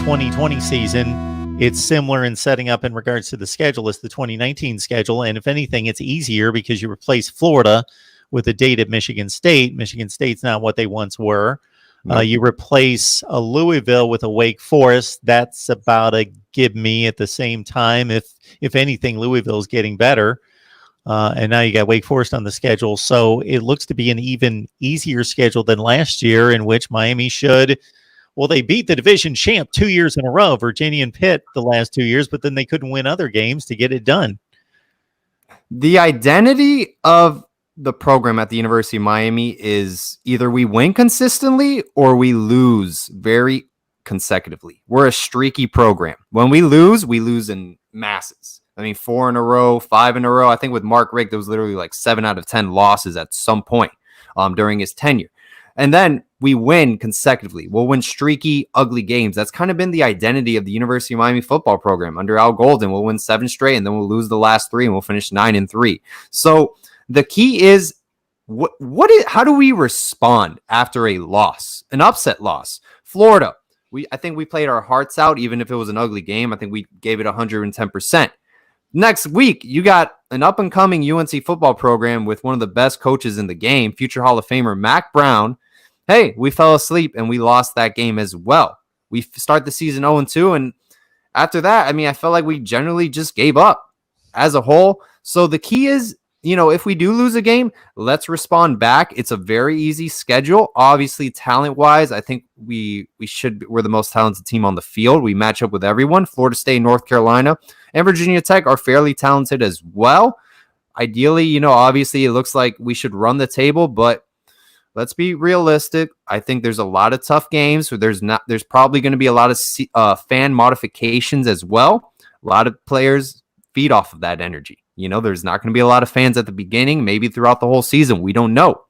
2020 season, it's similar in setting up in regards to the schedule as the 2019 schedule. And if anything, it's easier because you replace Florida with a date at Michigan State. Michigan State's not what they once were. You replace a Louisville with a Wake Forest. That's about a give me at the same time. If anything, Louisville's getting better. And now you got Wake Forest on the schedule. So it looks to be an even easier schedule than last year, in which Miami should, well, they beat the division champ 2 years in a row, Virginia and Pitt the last 2 years, but then they couldn't win other games to get it done. The identity of the program at the University of Miami is either we win consistently or we lose very consecutively. We're a streaky program. When we lose in masses. I mean, 4 in a row, 5 in a row. I think with Mark Richt, there was literally like 7 out of 10 losses at some point during his tenure. And then we win consecutively. We'll win streaky, ugly games. That's kind of been the identity of the University of Miami football program. Under Al Golden, we'll win 7 straight, and then we'll lose the last 3, and we'll finish 9-3. So the key is, how do we respond after a loss, an upset loss? Florida, I think we played our hearts out, even if it was an ugly game. I think we gave it 110%. Next week, you got an up-and-coming UNC football program with one of the best coaches in the game, future Hall of Famer Mac Brown. Hey, we fell asleep and we lost that game as well. We start the season 0-2, and after that, I mean, I felt like we generally just gave up as a whole. So the key is, if we do lose a game, let's respond back. It's a very easy schedule. Obviously, talent-wise, I think we're the most talented team on the field. We match up with everyone. Florida State, North Carolina, and Virginia Tech are fairly talented as well. Ideally, obviously, it looks like we should run the table, but let's be realistic. I think there's a lot of tough games. So there's probably going to be a lot of fan modifications as well. A lot of players feed off of that energy. There's not going to be a lot of fans at the beginning, maybe throughout the whole season. We don't know.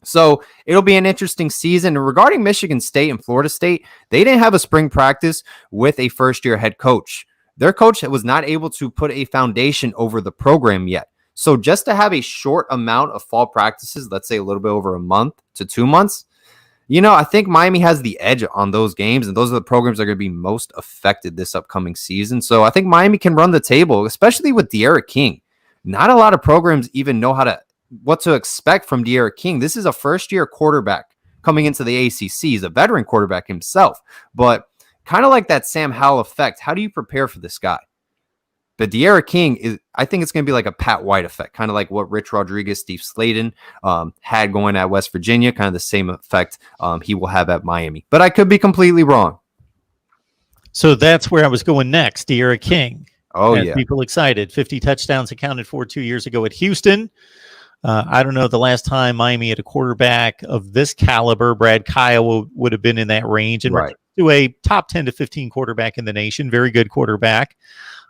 So it'll be an interesting season. And regarding Michigan State and Florida State, they didn't have a spring practice with a first-year head coach. Their coach was not able to put a foundation over the program yet. So just to have a short amount of fall practices, let's say a little bit over a month to 2 months, I think Miami has the edge on those games, and those are the programs that are going to be most affected this upcoming season. So I think Miami can run the table, especially with De'Ara King. Not a lot of programs even know what to expect from De'Ara King. This is a first-year quarterback coming into the ACC. He's a veteran quarterback himself, but kind of like that Sam Howell effect. How do you prepare for this guy? But De'Ara King, I think it's going to be like a Pat White effect, kind of like what Rich Rodriguez, Steve Slaton had going at West Virginia, kind of the same effect he will have at Miami. But I could be completely wrong. So that's where I was going next, De'Ara King. Oh, yeah. People excited. 50 touchdowns accounted for 2 years ago at Houston. I don't know the last time Miami had a quarterback of this caliber. Brad Kyle would have been in that range. And right to a top 10 to 15 quarterback in the nation, very good quarterback.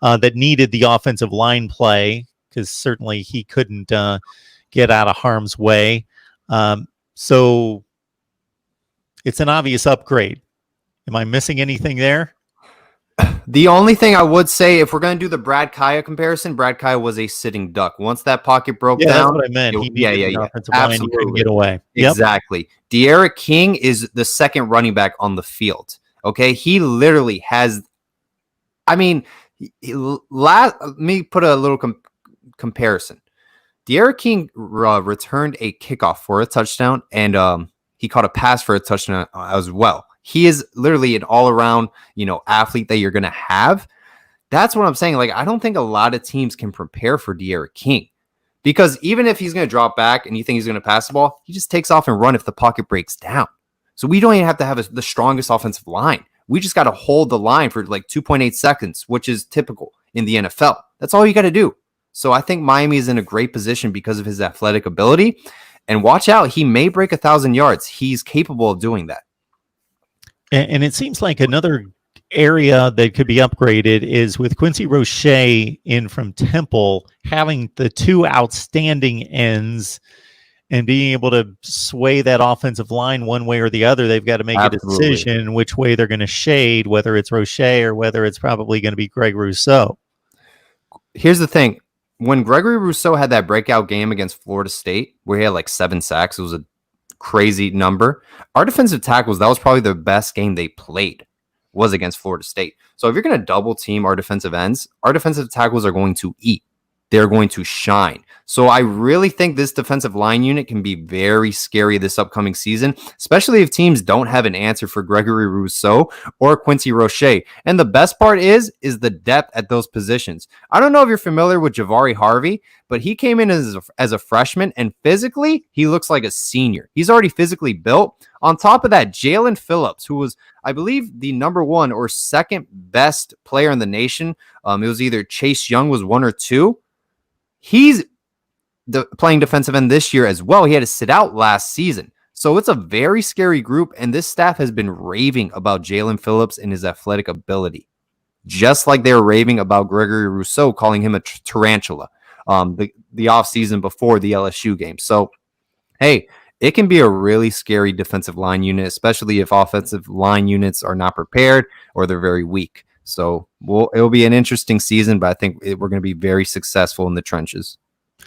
That needed the offensive line play because certainly he couldn't get out of harm's way. So it's an obvious upgrade. Am I missing anything there? The only thing I would say, if we're going to do the Brad Kaya comparison, Brad Kaya was a sitting duck. Once that pocket broke down. That's what I meant. Offensive line, he couldn't get away. Exactly. De'Ara King is the second running back on the field. Okay. He literally has, let me put a little comparison. De'Ara King returned a kickoff for a touchdown, and he caught a pass for a touchdown as well. He is literally an all-around, athlete that you're going to have. That's what I'm saying. Like, I don't think a lot of teams can prepare for De'Ara King, because even if he's going to drop back and you think he's going to pass the ball, he just takes off and run if the pocket breaks down. So we don't even have to have the strongest offensive line. We just got to hold the line for like 2.8 seconds, which is typical in the NFL. That's all you got to do. So I think Miami is in a great position because of his athletic ability. And watch out, he may break 1,000 yards. He's capable of doing that. And it seems like another area that could be upgraded is with Quincy Roche in from Temple, having the two outstanding ends and being able to sway that offensive line one way or the other. They've got to make a decision which way they're going to shade, whether it's Roche or whether it's probably going to be Greg Rousseau. Here's the thing. When Gregory Rousseau had that breakout game against Florida State, where he had like 7 sacks, it was a crazy number. Our defensive tackles, that was probably the best game they played. was against Florida State. So if you're going to double team our defensive ends, our defensive tackles are going to eat. They're going to shine. So I really think this defensive line unit can be very scary this upcoming season, especially if teams don't have an answer for Gregory Rousseau or Quincy Roche. And the best part is the depth at those positions. I don't know if you're familiar with Javari Harvey, but he came in as a freshman, and physically, he looks like a senior. He's already physically built. On top of that, Jalen Phillips, who was, I believe, the number one or second best player in the nation. It was either Chase Young was 1 or 2. He's playing defensive end this year as well. He had to sit out last season. So it's a very scary group, and this staff has been raving about Jalen Phillips and his athletic ability, just like they were raving about Gregory Rousseau, calling him a tarantula the offseason before the LSU game. So, hey, it can be a really scary defensive line unit, especially if offensive line units are not prepared or they're very weak. So it'll be an interesting season, but I think we're going to be very successful in the trenches.